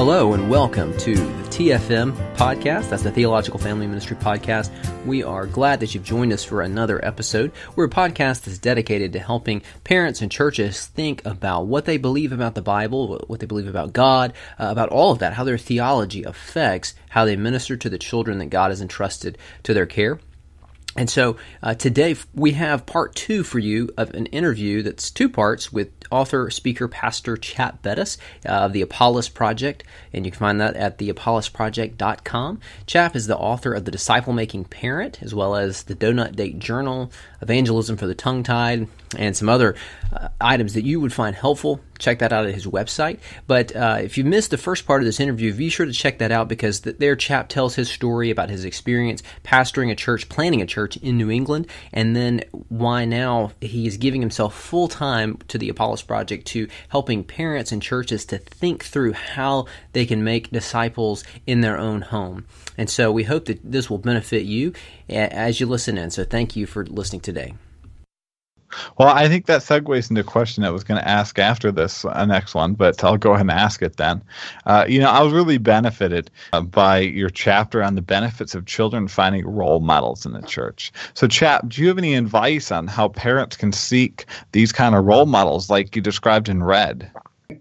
Hello and welcome to the TFM podcast. That's the Theological Family Ministry podcast. We are glad that you've joined us for another episode. We're a podcast that's dedicated to helping parents and churches think about what they believe about the Bible, what they believe about God, about all of that, how their theology affects how they minister to the children that God has entrusted to their care. And so today we have part 2 for you of an interview that's 2 parts with author, speaker, pastor Chap Bettis of the Apollos Project, and you can find that at theapollosproject.com. Chap is the author of The Disciple-Making Parent, as well as the Donut Date Journal, Evangelism for the Tongue-Tied, and some other items that you would find helpful. Check that out at his website. But if you missed the first part of this interview, be sure to check that out, because there Chap tells his story about his experience pastoring a church, planning a church in New England, and then why now he is giving himself full-time to the Apollos Project, to helping parents and churches to think through how they can make disciples in their own home. And so we hope that this will benefit you as you listen in. So thank you for listening today. Well, I think that segues into a question I was going to ask after this next one, but I'll go ahead and ask it then. I was really benefited by your chapter on the benefits of children finding role models in the church. So, Chap, do you have any advice on how parents can seek these kind of role models like you described in Red?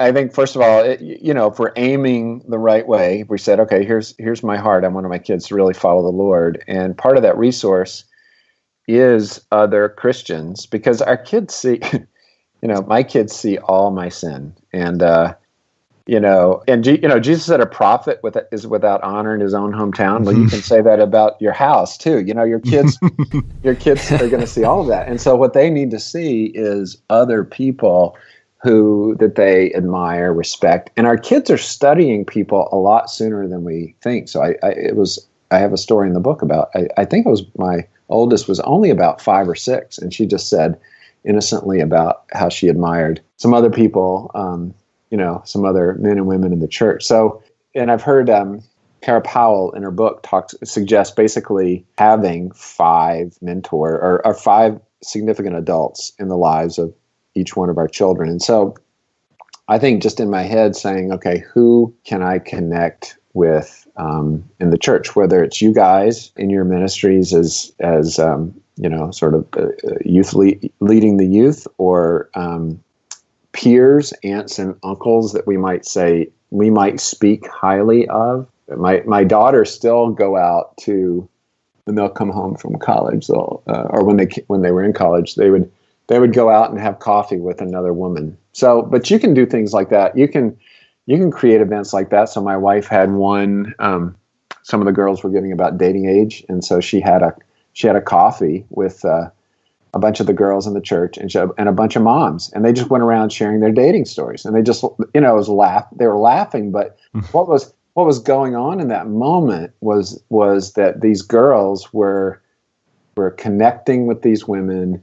I think, first of all, if we're aiming the right way, we said, okay, here's my heart. I want my kids to really follow the Lord. And part of that resource is other Christians, because our kids see, my kids see all my sin, and Jesus said a prophet is without honor in his own hometown. Well, you can say that about your house too. Your kids are going to see all of that, and so what they need to see is other people that they admire, respect, and our kids are studying people a lot sooner than we think. So I have a story in the book about, I think it was my oldest was only about 5 or 6, and she just said innocently about how she admired some other people, some other men and women in the church. So, and I've heard Kara Powell in her book suggests basically having 5 mentor or 5 significant adults in the lives of each one of our children. And so I think just in my head saying, okay, who can I connect with in the church, whether it's you guys in your ministries as sort of youth leading the youth, or peers, aunts and uncles that we might speak highly of. My daughters still go out to, when they'll come home from college, or when they were in college, they would go out and have coffee with another woman. So, but you can do things like that. You can create events like that. So my wife had one. Some of the girls were getting about dating age, and so she had a coffee with a bunch of the girls in the church and a bunch of moms, and they just went around sharing their dating stories. And they just, they were laughing. But what was going on in that moment was that these girls were connecting with these women,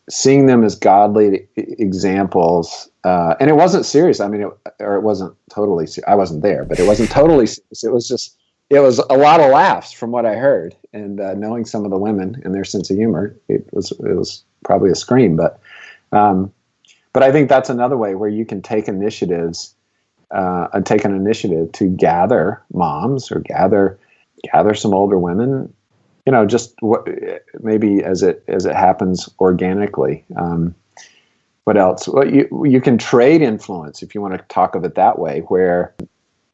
seeing them as godly examples, and it wasn't serious. I mean, it wasn't totally. I wasn't there, but it wasn't totally serious. It was a lot of laughs from what I heard, and knowing some of the women and their sense of humor, it was probably a scream. But I think that's another way where you can take initiatives, take an initiative to gather moms or gather some older women. Just maybe as it happens organically. What else? Well, you can trade influence, if you want to talk of it that way, where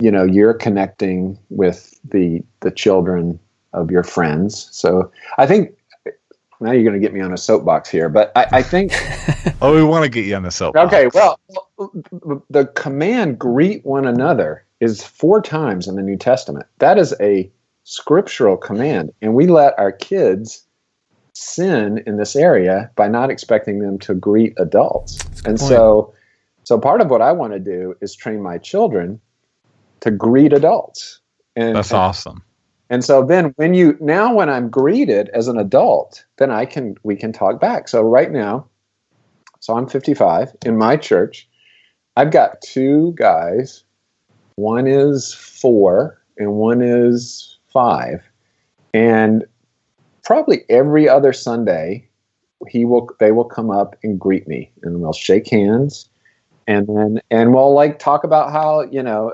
you're connecting with the children of your friends. So I think now you're going to get me on a soapbox here, but I think. Oh, we want to get you on the soapbox. Okay, well, the command "greet one another" is 4 times in the New Testament. That is a scriptural command, and we let our kids sin in this area by not expecting them to greet adults. And so part of what I want to do is train my children to greet adults. And that's awesome. And so then when I'm greeted as an adult, then we can talk back. So right now, I'm 55 in my church. I've got 2 guys. One is 4 and one is 5. And probably every other Sunday, they will come up and greet me, and we'll shake hands, And we'll like talk about how,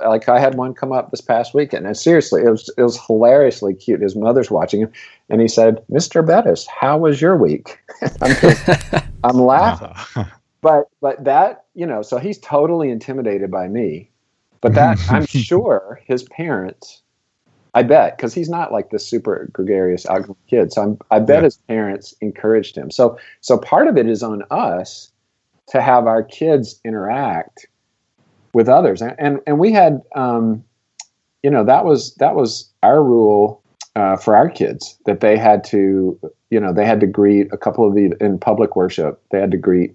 like I had one come up this past weekend, and seriously, it was hilariously cute. His mother's watching him, and he said, "Mr. Bettis, how was your week?" I'm laughing, but that, so he's totally intimidated by me, but that I'm sure his parents, I bet, because he's not like this super gregarious outgoing kid, so I bet his parents encouraged him. So part of it is on us to have our kids interact with others. And we had, that was our rule for our kids, that they had to greet a couple of the, in public worship, they had to greet,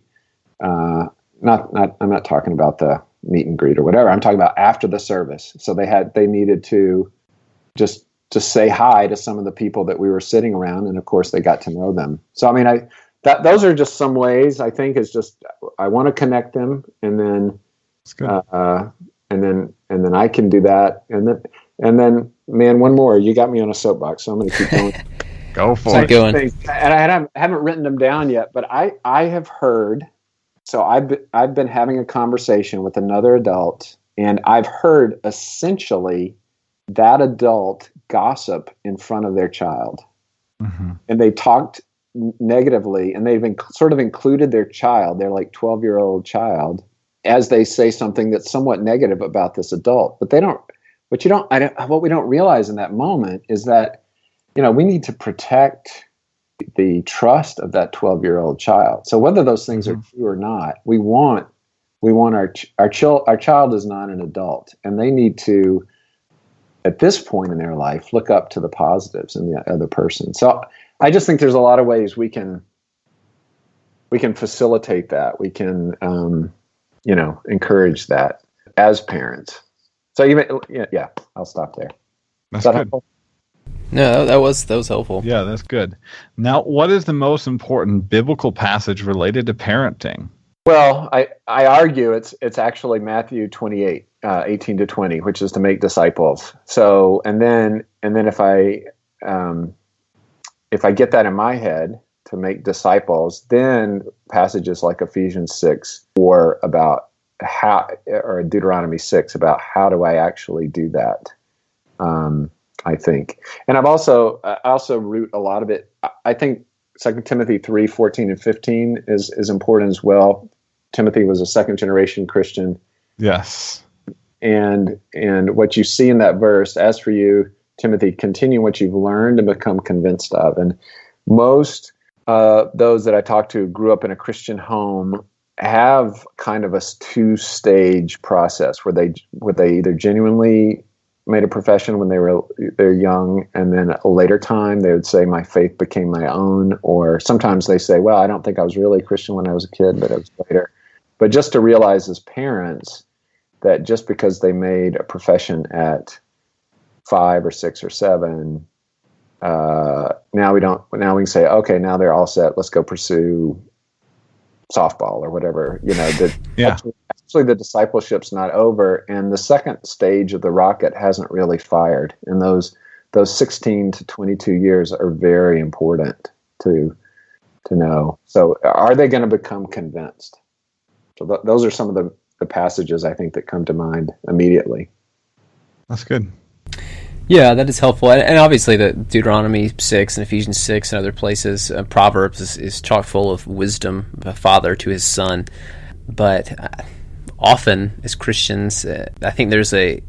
I'm not talking about the meet and greet or whatever. I'm talking about after the service. So they needed to just say hi to some of the people that we were sitting around. And of course they got to know them. So, I mean, those are just some ways. I think is just I want to connect them, and then and then I can do that, and then man, one more. You got me on a soapbox, so I'm going to keep going. Go for it. Going. And I haven't written them down yet, but I have heard. So I've been having a conversation with another adult, and I've heard essentially that adult gossip in front of their child, and they talked negatively, and they've sort of included their child, their like 12-year-old child, as they say something that's somewhat negative about this adult. But what we don't realize in that moment is that, we need to protect the trust of that 12-year-old child. So whether those things are true or not, we want our child is not an adult, and they need to, at this point in their life, look up to the positives in the other person. So I just think there's a lot of ways we can facilitate that. We can, encourage that as parents. So I'll stop there. That's good. Helpful? No, that was helpful. Yeah, that's good. Now, what is the most important biblical passage related to parenting? Well, I argue it's actually Matthew 28, 18 to 20, which is to make disciples. So, and then if I get that in my head, to make disciples, then passages like Ephesians 6 or about how, or Deuteronomy 6 about how do I actually do that, I think. And I also root a lot of it. I think 2 Timothy 3, 14 and 15 is important as well. Timothy was a second generation Christian. Yes. And what you see in that verse, as for you, Timothy, continue what you've learned and become convinced of. And most those that I talk to grew up in a Christian home have kind of a two-stage process where they either genuinely made a profession when they're young, and then at a later time they would say, my faith became my own, or sometimes they say, well, I don't think I was really a Christian when I was a kid, but it was later. But just to realize as parents that just because they made a profession at 5 or 6 or 7, now we can say, okay, now they're all set. Let's go pursue softball or whatever. Actually the discipleship's not over, and the second stage of the rocket hasn't really fired. And those 16 to 22 years are very important to know. So, are they going to become convinced? So those are some of the passages I think that come to mind immediately. That's good. Yeah, that is helpful. And obviously the Deuteronomy 6 and Ephesians 6 and other places, Proverbs is chock full of wisdom of a father to his son. But often as Christians, I think there's a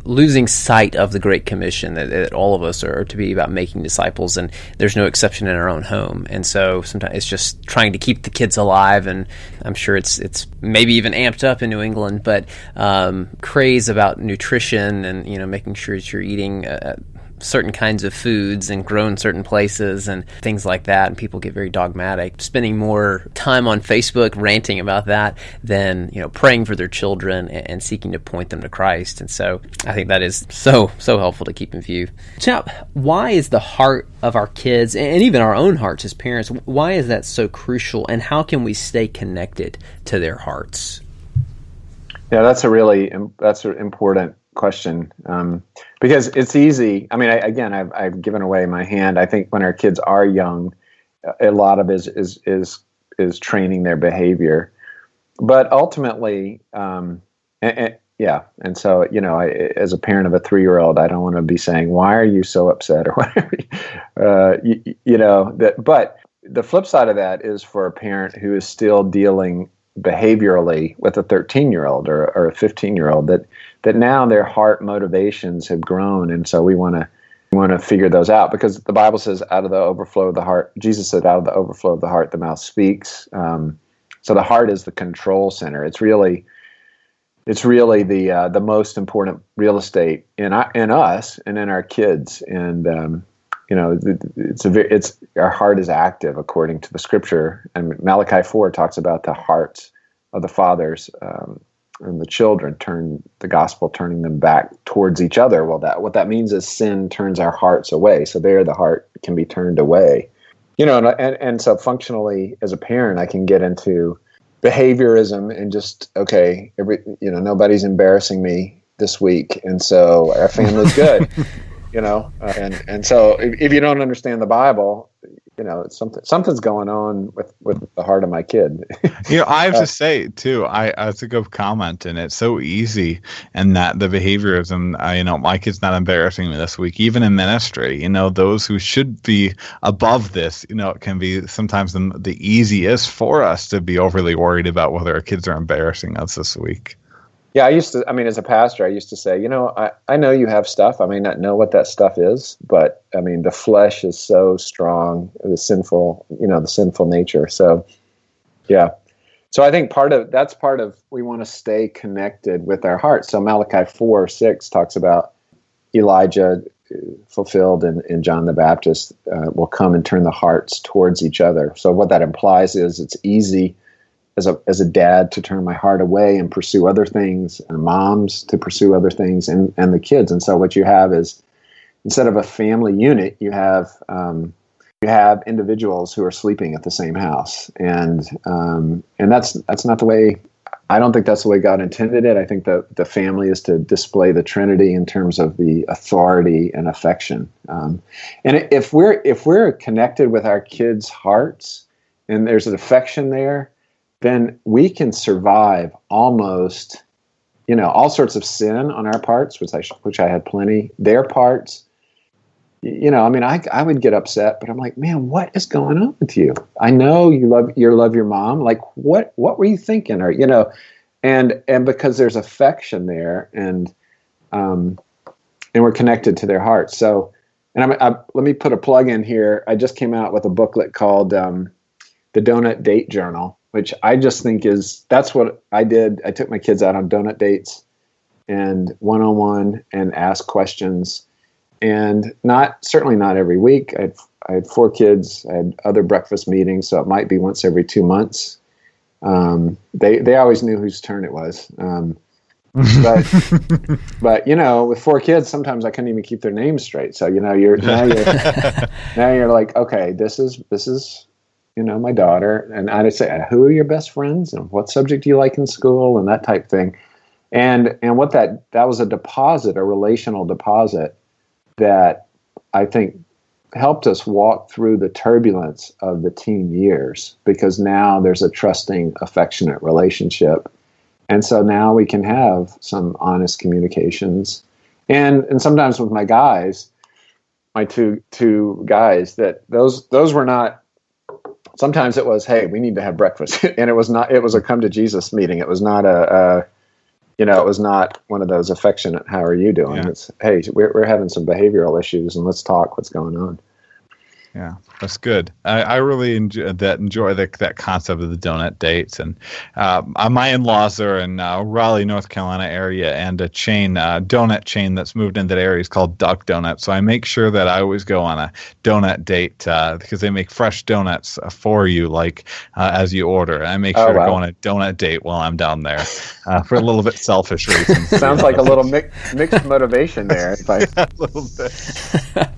losing sight of the Great Commission that all of us are to be about making disciples, and there's no exception in our own home. And so sometimes it's just trying to keep the kids alive, and I'm sure it's maybe even amped up in New England, but craze about nutrition and making sure that you're eating certain kinds of foods and grown certain places and things like that, and people get very dogmatic, spending more time on Facebook ranting about that than praying for their children and seeking to point them to Christ. And so I think that is so helpful to keep in view. Chap, why is the heart of our kids, and even our own hearts as parents, why is that so crucial, and how can we stay connected to their hearts? Yeah, that's an important question, because it's easy. I mean, I've given away my hand. I think when our kids are young, a lot of it is training their behavior, but ultimately, yeah. And so, as a parent of a 3-year-old, I don't want to be saying, "Why are you so upset?" or whatever. But the flip side of that is for a parent who is still dealing behaviorally with a 13-year-old or a 15-year-old, that now their heart motivations have grown, and so we want to figure those out, because the Bible says, out of the overflow of the heart, Jesus said, out of the overflow of the heart, the mouth speaks. So the heart is the control center. It's really the most important real estate in us and in our kids. And our heart is active according to the Scripture. And Malachi 4 talks about the hearts of the fathers and the children turning them back towards each other. Well, what that means is sin turns our hearts away. So there, the heart can be turned away. And so functionally, as a parent, I can get into behaviorism and just, okay, nobody's embarrassing me this week, and so our family's good. And so if you don't understand the Bible, something's going on with the heart of my kid. I have to say too, it's a good comment, and it's so easy, and that the behaviorism, my kid's not embarrassing me this week, even in ministry, those who should be above this, it can be sometimes the easiest for us to be overly worried about whether our kids are embarrassing us this week. Yeah, as a pastor, I used to say, I know you have stuff. I may not know what that stuff is, but the flesh is so strong, the sinful nature. So, yeah. So I think that's part of, we want to stay connected with our hearts. So Malachi 4:6 talks about Elijah fulfilled in John the Baptist will come and turn the hearts towards each other. So what that implies is it's easy as a dad to turn my heart away and pursue other things, and moms to pursue other things, and the kids. And so what you have is, instead of a family unit, you have individuals who are sleeping at the same house, and that's not the way. I don't think that's the way God intended it. I think that the family is to display the Trinity in terms of the authority and affection. And if we're connected with our kids' hearts, and there's an affection there, then we can survive almost, all sorts of sin on our parts, which I had plenty. Their parts, I would get upset, but I'm like, man, what is going on with you? I know you love your mom. Like, what were you thinking? Or, and because there's affection there, and we're connected to their hearts. So, and let me put a plug in here. I just came out with a booklet called The Donut Date Journal, which I just think that's what I did. I took my kids out on donut dates and one-on-one and asked questions, and certainly not every week. I had 4 kids. I had other breakfast meetings, so it might be once every 2 months. They always knew whose turn it was. But with 4 kids, sometimes I couldn't even keep their names straight. So now you're like, okay, this is my daughter, and I'd say, who are your best friends, and what subject do you like in school, and that type thing. And what that was a relational deposit that I think helped us walk through the turbulence of the teen years, because now there's a trusting, affectionate relationship. And so now we can have some honest communications. And sometimes with my guys, my two guys, that those were not. Sometimes it was, hey, we need to have breakfast, and it was a come to Jesus meeting. It was not it was not one of those affectionate, how are you doing? Yeah. It's, hey, we're having some behavioral issues, and let's talk what's going on. Yeah, that's good. I really enjoy that concept of the donut dates. And my in-laws are in Raleigh, North Carolina area, and a donut chain that's moved into that area is called Duck Donut. So I make sure that I always go on a donut date because they make fresh donuts for you, as you order. And I make sure to go on a donut date while I'm down there for a little bit selfish reasons. Sounds like a little mixed motivation there. Yeah, a little bit.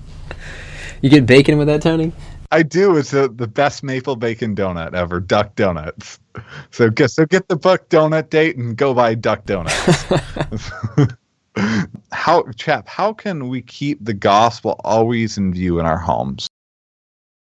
You get bacon with that, Tony? I do. It's the best maple bacon donut ever, Duck Donuts. So get the book Donut Date and go buy Duck Donuts. How can we keep the gospel always in view in our homes?